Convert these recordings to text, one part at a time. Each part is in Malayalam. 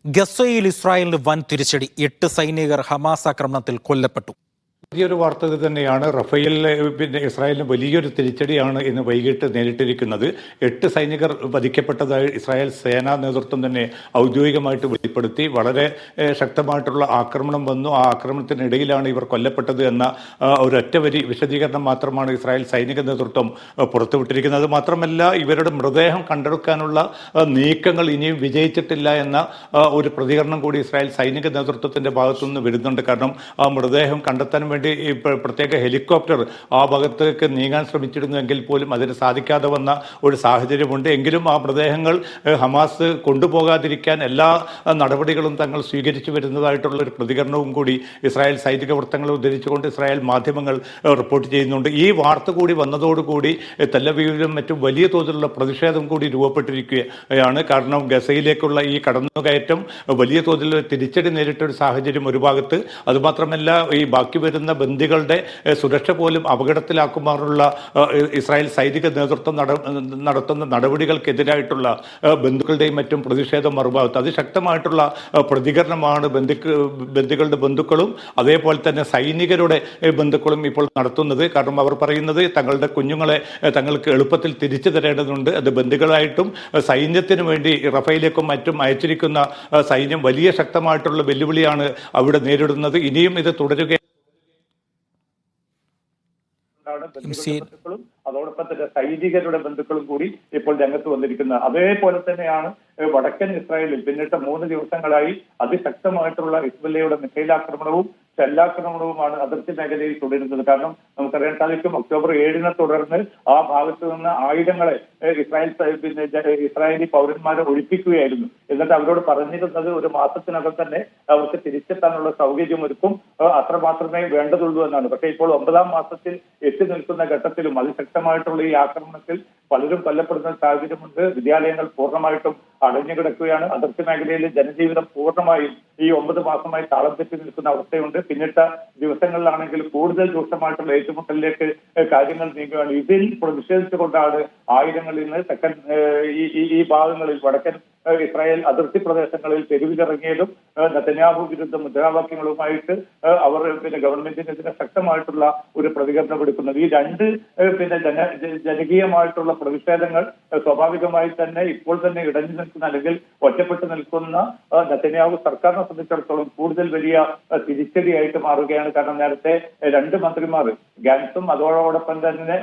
ഗസയിൽ ഇസ്രായേലിന് വൻ തിരിച്ചടി. 8 സൈനികർ ഹമാസ് ആക്രമണത്തിൽ കൊല്ലപ്പെട്ടു. പുതിയൊരു വാർത്ത തന്നെയാണ്. റഫേലിലെ ഇസ്രായേലിന് വലിയൊരു തിരിച്ചടിയാണ് ഇന്ന് വൈകിട്ട് നേരിട്ടിരിക്കുന്നത്. 8 സൈനികർ വധിക്കപ്പെട്ടതായി ഇസ്രായേൽ സേനാ നേതൃത്വം തന്നെ ഔദ്യോഗികമായിട്ട് വെളിപ്പെടുത്തി. വളരെ ശക്തമായിട്ടുള്ള ആക്രമണം വന്നു. ആ ആക്രമണത്തിനിടയിലാണ് ഇവർ കൊല്ലപ്പെട്ടത് എന്ന ഒരൊറ്റ വരി വിശദീകരണം മാത്രമാണ് ഇസ്രായേൽ സൈനിക നേതൃത്വം പുറത്തുവിട്ടിരിക്കുന്നത്. മാത്രമല്ല, ഇവരുടെ മൃതദേഹം കണ്ടെടുക്കാനുള്ള നീക്കങ്ങൾ ഇനിയും വിജയിച്ചിട്ടില്ല എന്ന ഒരു പ്രതികരണം കൂടി ഇസ്രായേൽ സൈനിക നേതൃത്വത്തിന്റെ ഭാഗത്തുനിന്ന് വരുന്നുണ്ട്. കാരണം ആ മൃതദേഹം കണ്ടെത്താൻ വേണ്ടി പ്രത്യേക ഹെലികോപ്റ്റർ ആ ഭാഗത്തേക്ക് നീങ്ങാൻ ശ്രമിച്ചിരുന്നുവെങ്കിൽ പോലും അതിന് സാധിക്കാതെ വന്ന ഒരു സാഹചര്യമുണ്ട്. എങ്കിലും ആ മൃതദേഹങ്ങൾ ഹമാസ് കൊണ്ടുപോകാതിരിക്കാൻ എല്ലാ നടപടികളും തങ്ങൾ സ്വീകരിച്ചു വരുന്നതായിട്ടുള്ള ഒരു പ്രതികരണവും കൂടി ഇസ്രായേൽ സൈനിക വൃത്തങ്ങളെ ഉദ്ധരിച്ചുകൊണ്ട് ഇസ്രായേൽ മാധ്യമങ്ങൾ റിപ്പോർട്ട് ചെയ്യുന്നുണ്ട്. ഈ വാർത്ത കൂടി വന്നതോടുകൂടി തെല്ലവീവിലും മറ്റും വലിയ തോതിലുള്ള പ്രതിഷേധം കൂടി രൂപപ്പെട്ടിരിക്കുകയാണ്. കാരണം ഗസയിലേക്കുള്ള ഈ കടന്നുകയറ്റം വലിയ തോതിൽ തിരിച്ചടി നേരിട്ടൊരു സാഹചര്യം ഒരു ഭാഗത്ത്. അതുമാത്രമല്ല, ഈ ബാക്കി വരുന്ന ബന്ദികളുടെ സുരക്ഷ പോലും അപകടത്തിലാക്കുമാറുള്ള ഇസ്രായേൽ സൈനിക നേതൃത്വം നടത്തുന്ന നടപടികൾക്കെതിരായിട്ടുള്ള ബന്ധുക്കളുടെയും മറ്റും പ്രതിഷേധം മറുഭാഗത്ത് അതിശക്തമായിട്ടുള്ള പ്രതികരണമാണ് ബന്ദികളുടെ ബന്ധുക്കളും അതേപോലെ തന്നെ സൈനികരുടെ ബന്ധുക്കളും ഇപ്പോൾ നടത്തുന്നത്. കാരണം അവർ പറയുന്നത് തങ്ങളുടെ കുഞ്ഞുങ്ങളെ തങ്ങൾക്ക് എളുപ്പത്തിൽ തിരിച്ചു തരേണ്ടതുണ്ട്. അത് ബന്ദികളായിട്ടും സൈന്യത്തിന് വേണ്ടി റഫേലിലേക്കും മറ്റും അയച്ചിരിക്കുന്ന സൈന്യം വലിയ ശക്തമായിട്ടുള്ള വെല്ലുവിളിയാണ് അവിടെ നേരിടുന്നത്. ഇനിയും ഇത് തുടരുക ബന്ധുക്കളും അതോടൊപ്പം തന്നെ സൈനികരുടെ ബന്ധുക്കളും കൂടി ഇപ്പോൾ രംഗത്ത് വന്നിരിക്കുന്നത്. അതേപോലെ തന്നെയാണ് വടക്കൻ ഇസ്രായേലിൽ പിന്നിട്ട 3 ദിവസങ്ങളായി അതിശക്തമായിട്ടുള്ള ഹിസ്ബുല്ലയുടെ മിസൈൽ ആക്രമണവും ഷെല്ലാക്രമണവുമാണ് അതിർത്തി മേഖലയിൽ തുടരുന്നത്. കാരണം നമുക്കറിയാൻ സാധിക്കും, ഒക്ടോബർ 7-നെ തുടർന്ന് ആ ഭാഗത്ത് നിന്ന് ആയുധങ്ങളെ ഇസ്രായേലി പൗരന്മാരെ ഒഴിപ്പിക്കുകയായിരുന്നു. എന്നിട്ട് അവരോട് പറഞ്ഞിരുന്നത് ഒരു മാസത്തിനകം തന്നെ അവർക്ക് തിരിച്ചെത്താനുള്ള സൗകര്യം ഒരുക്കും, അത്രമാത്രമേ വേണ്ടതുള്ളൂ എന്നാണ്. പക്ഷേ ഇപ്പോൾ 9-ാം മാസത്തിൽ എത്തി നിൽക്കുന്ന ഘട്ടത്തിലും അതിശക്തമായിട്ടുള്ള ഈ ആക്രമണത്തിൽ പലരും കൊല്ലപ്പെടുന്ന സാഹചര്യമുണ്ട്. വിദ്യാലയങ്ങൾ പൂർണ്ണമായിട്ടും അടഞ്ഞുകിടക്കുകയാണ്. അതിർത്തി മേഖലയിലെ ജനജീവിതം പൂർണ്ണമായും ഈ 9 മാസമായി താളം തെറ്റി നിൽക്കുന്ന അവസ്ഥയുണ്ട്. പിന്നിട്ട ദിവസങ്ങളിലാണെങ്കിൽ കൂടുതൽ രൂക്ഷമായിട്ടുള്ള ഏറ്റുമുട്ടലിലേക്ക് കാര്യങ്ങൾ നീങ്ങുകയാണ്. ഇതിൽ പ്രതിഷേധിച്ചുകൊണ്ടാണ് ആയിരങ്ങളിൽ നിന്ന് ഈ ഭാഗങ്ങളിൽ വടക്കൻ ഇസ്രായേൽ അതിർത്തി പ്രദേശങ്ങളിൽ തെരുവിലിറങ്ങിയതും നെതന്യാഹു വിരുദ്ധ മുദ്രാവാക്യങ്ങളുമായിട്ട് അവർ ഗവൺമെന്റിനെതിരെ ശക്തമായിട്ടുള്ള ഒരു പ്രതികരണം എടുക്കുന്നത്. ഈ രണ്ട് ജനകീയമായിട്ടുള്ള പ്രതിഷേധങ്ങൾ സ്വാഭാവികമായി തന്നെ ഇപ്പോൾ തന്നെ ഇടഞ്ഞു നിൽക്കുന്ന അല്ലെങ്കിൽ ഒറ്റപ്പെട്ടു നിൽക്കുന്ന നെതന്യാഹു സർക്കാരിനെ സംബന്ധിച്ചിടത്തോളം കൂടുതൽ വലിയ തിരിച്ചടിയായിട്ട് മാറുകയാണ്. കാരണം നേരത്തെ 2 മന്ത്രിമാർ ഗാൻസും അതോടൊപ്പം തന്നെ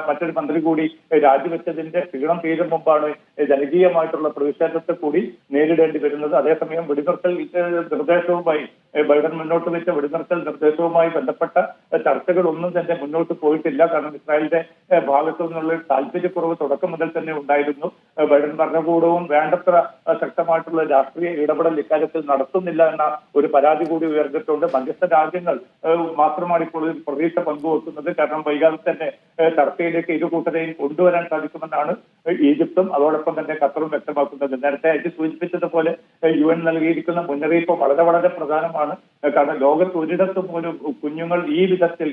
മറ്റൊരു മന്ത്രി കൂടി രാജിവെച്ചതിന്റെ ക്ഷീണം തീരും മുമ്പാണ് ജനകീയമായിട്ടുള്ള പ്രതിഷേധത്തെ കൂടി നേരിടേണ്ടി വരുന്നത്. അതേസമയം വെടിനിർത്തൽ നിർദ്ദേശവുമായി ബൈഡൻ മുന്നോട്ട് വെച്ച വെടിനിർത്തൽ നിർദ്ദേശവുമായി ബന്ധപ്പെട്ട ചർച്ചകളൊന്നും തന്നെ മുന്നോട്ട് പോയിട്ടില്ല. കാരണം ഇസ്രായേലിന്റെ ഭാഗത്തു നിന്നുള്ള താല്പര്യക്കുറവ് തുടക്കം മുതൽ തന്നെ ഉണ്ടായിരുന്നു. ബൈഡൻ ഭരണകൂടവും വേണ്ടത്ര ശക്തമായിട്ടുള്ള രാഷ്ട്രീയ ഇടപെടൽ ഇക്കാര്യത്തിൽ നടത്തുന്നില്ല എന്ന ഒരു പരാതി കൂടി ഉയർന്നിട്ടുണ്ട്. മധ്യസ്ഥ രാജ്യങ്ങൾ മാത്രമാണ് ഇപ്പോൾ പ്രതീക്ഷ പങ്കുവെക്കുന്നത്. കാരണം വൈകാതെ തന്നെ ചർച്ചയിലേക്ക് ഇരു കൂട്ടരെയും കൊണ്ടുവരാൻ സാധിക്കുമെന്നാണ് ഈജിപ്തും അതോടൊപ്പം തന്നെ ഖത്തറും വ്യക്തമാക്കുന്നത്. നേരത്തെ സൂചിപ്പിച്ചതുപോലെ UN നൽകിയിരിക്കുന്ന മുന്നറിയിപ്പ് വളരെ വളരെ പ്രധാനമാണ്. കാരണം ലോകത്ത് ഒരിടത്തും പോലും കുഞ്ഞുങ്ങൾ ഈ വിധത്തിൽ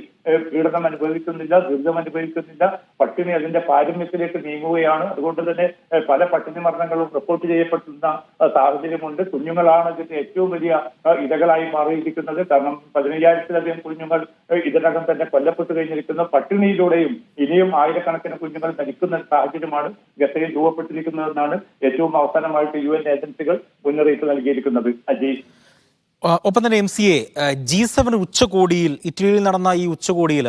പീഡനം അനുഭവിക്കുന്നില്ല, ദുരിതം അനുഭവിക്കുന്നില്ല. പട്ടിണി അതിന്റെ പാരമ്യത്തിലേക്ക് നീങ്ങുകയാണ്. അതുകൊണ്ട് തന്നെ പല പട്ടിണി മരണങ്ങളും റിപ്പോർട്ട് ചെയ്യപ്പെടുന്ന സാഹചര്യമുണ്ട്. കുഞ്ഞുങ്ങളാണ് ഇതിന്റെ ഏറ്റവും വലിയ ഇരകളായി മാറിയിരിക്കുന്നത്. കാരണം 15,000-ലധികം കുഞ്ഞുങ്ങൾ ഇതിനകം തന്നെ കൊല്ലപ്പെട്ടു കഴിഞ്ഞിരിക്കുന്നു. പട്ടിണിയിലൂടെയും ഇനിയും ആയിരക്കണക്കിന് കുഞ്ഞുങ്ങൾ മരിക്കുന്ന സാഹചര്യമാണ് ഗസയിൽ രൂപപ്പെട്ടിരിക്കുന്നതെന്നാണ് ഏറ്റവും അവസാനമായിട്ട് UN ഏജൻസികൾ മുന്നറിയിപ്പ് നൽകിയിരിക്കുന്നത്. അജയ്, ഒപ്പം തന്നെ MCA G7 ഉച്ചകോടിയിൽ ഇറ്റലിയിൽ നടന്ന ഈ ഉച്ചകോടിയിൽ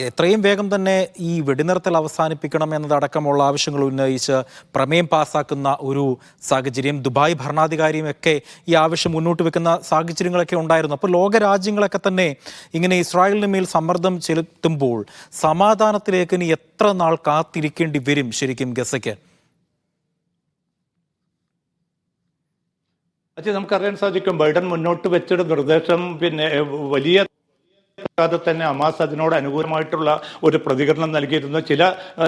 എത്രയും വേഗം തന്നെ ഈ വെടിനിർത്തൽ അവസാനിപ്പിക്കണം എന്നതടക്കമുള്ള ആവശ്യങ്ങൾ ഉന്നയിച്ച് പ്രമേയം പാസ്സാക്കുന്ന ഒരു സാഹചര്യം, ദുബായ് ഭരണാധികാരിയും ഒക്കെ ഈ ആവശ്യം മുന്നോട്ട് വെക്കുന്ന സാഹചര്യങ്ങളൊക്കെ ഉണ്ടായിരുന്നു. അപ്പോൾ ലോകരാജ്യങ്ങളൊക്കെ തന്നെ ഇങ്ങനെ ഇസ്രായേലിന് മേൽ സമ്മർദ്ദം ചെലുത്തുമ്പോൾ സമാധാനത്തിലേക്ക് ഇനി എത്ര നാൾ കാത്തിരിക്കേണ്ടി വരും ശരിക്കും ഗസയ്ക്ക്? നമുക്കറിയാൻ സാധിക്കും, ബൈഡൻ മുന്നോട്ട് വെച്ചൊരു നിർദ്ദേശം വലിയ വൈകാതെ തന്നെ ഹമാസ് അതിനോട് അനുകൂലമായിട്ടുള്ള ഒരു പ്രതികരണം നൽകിയിരുന്നു. ചില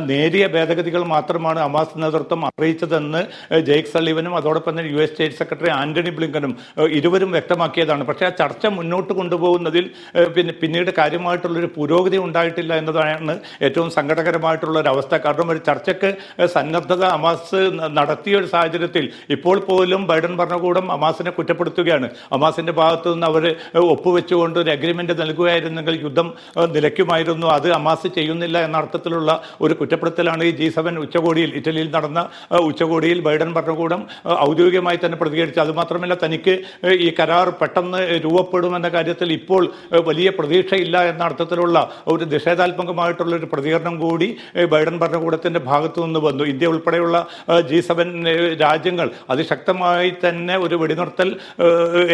നേരിയ ഭേദഗതികൾ മാത്രമാണ് ഹമാസ് നേതൃത്വം അറിയിച്ചതെന്ന് ജെയ്ക്ക് സള്ളിവനും അതോടൊപ്പം തന്നെ US സ്റ്റേറ്റ് സെക്രട്ടറി ആന്റണി ബ്ലിങ്കനും ഇരുവരും വ്യക്തമാക്കിയതാണ്. പക്ഷേ ആ ചർച്ച മുന്നോട്ട് കൊണ്ടുപോകുന്നതിൽ പിന്നീട് കാര്യമായിട്ടുള്ളൊരു പുരോഗതി ഉണ്ടായിട്ടില്ല എന്നതാണ് ഏറ്റവും സങ്കടകരമായിട്ടുള്ള ഒരു അവസ്ഥ. കാരണം ഒരു ചർച്ചയ്ക്ക് സന്നദ്ധത ഹമാസ് നടത്തിയ ഒരു സാഹചര്യത്തിൽ ഇപ്പോൾ പോലും ബൈഡൻ ഭരണകൂടം ഹമാസിനെ കുറ്റപ്പെടുത്തുകയാണ്. ഹമാസിന്റെ ഭാഗത്തു നിന്ന് അവർ ഒപ്പുവെച്ചുകൊണ്ട് ഒരു അഗ്രിമെന്റ് നൽകുകയായിരുന്നെങ്കിൽ യുദ്ധം നിലയ്ക്കുമായിരുന്നു. അത് ഹമാസ് ചെയ്യുന്നില്ല എന്ന അർത്ഥത്തിലുള്ള ഒരു കുറ്റപ്പെടുത്തലാണ് ഈ G7 ഉച്ചകോടിയിൽ, ഇറ്റലിയിൽ നടന്ന ഉച്ചകോടിയിൽ ബൈഡൻ ഭരണകൂടം ഔദ്യോഗികമായി തന്നെ പ്രതികരിച്ചു. അതുമാത്രമല്ല, തനിക്ക് ഈ കരാർ പെട്ടെന്ന് രൂപപ്പെടുമെന്ന കാര്യത്തിൽ ഇപ്പോൾ വലിയ പ്രതീക്ഷയില്ല എന്ന അർത്ഥത്തിലുള്ള ഒരു നിഷേധാത്മകമായിട്ടുള്ള ഒരു പ്രതികരണം കൂടി ബൈഡൻ ഭരണകൂടത്തിന്റെ ഭാഗത്തു നിന്ന് വന്നു. ഇന്ത്യ ഉൾപ്പെടെയുള്ള G7 രാജ്യങ്ങൾ അതിശക്തമായി തന്നെ ഒരു വെടിനിർത്തൽ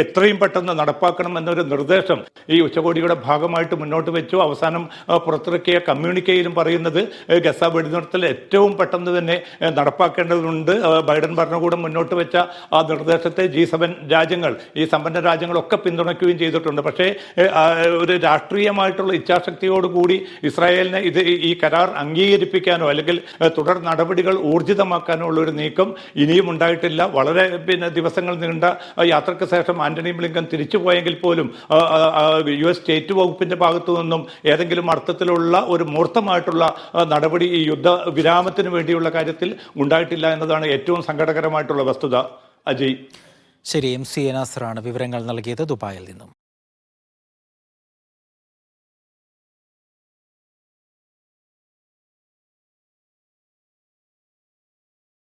എത്രയും പെട്ടെന്ന് നടപ്പാക്കണം എന്നൊരു നിർദ്ദേശം ഈ ഉച്ചകോടിയുടെ ഭാഗമായിട്ട് മുന്നോട്ട് വെച്ചു. അവസാനം പുറത്തിറക്കിയ കമ്മ്യൂണിക്കയിലും പറയുന്നത് ഗസ വെടിനിർത്തൽ ഏറ്റവും പെട്ടെന്ന് തന്നെ നടപ്പാക്കേണ്ടതുണ്ട്. ബൈഡൻ ഭരണകൂടം മുന്നോട്ട് വെച്ച ആ നിർദ്ദേശത്തെ G7 രാജ്യങ്ങൾ, ഈ സമ്പന്ന രാജ്യങ്ങളൊക്കെ പിന്തുണയ്ക്കുകയും ചെയ്തിട്ടുണ്ട്. പക്ഷേ ഒരു രാഷ്ട്രീയമായിട്ടുള്ള ഇച്ഛാശക്തിയോടുകൂടി ഇസ്രായേലിനെ ഈ കരാർ അംഗീകരിപ്പിക്കാനോ അല്ലെങ്കിൽ തുടർ നടപടികൾ ഊർജിതമാക്കാനോ ഉള്ള ഒരു നീക്കം ഇനിയും ഉണ്ടായിട്ടില്ല. വളരെ ദിവസങ്ങൾ നീണ്ട യാത്രയ്ക്ക് ശേഷം ആന്റണി ബ്ലിങ്കൻ തിരിച്ചു പോയെങ്കിൽ പോലും US സ്റ്റേറ്റ് വകുപ്പിന്റെ ഭാഗത്തു നിന്നും ഏതെങ്കിലും അർത്ഥത്തിലുള്ള ഒരു മൂർത്തമായിട്ടുള്ള നടപടി ഈ യുദ്ധ വിരാമത്തിന് വേണ്ടിയുള്ള കാര്യത്തിൽ ഉണ്ടായിട്ടില്ല എന്നതാണ് ഏറ്റവും സങ്കടകരമായിട്ടുള്ള വസ്തുത. അജയ്. ശരി, MC നാസറാണ് വിവരങ്ങൾ നൽകിയത് ദുബായിൽ നിന്നും.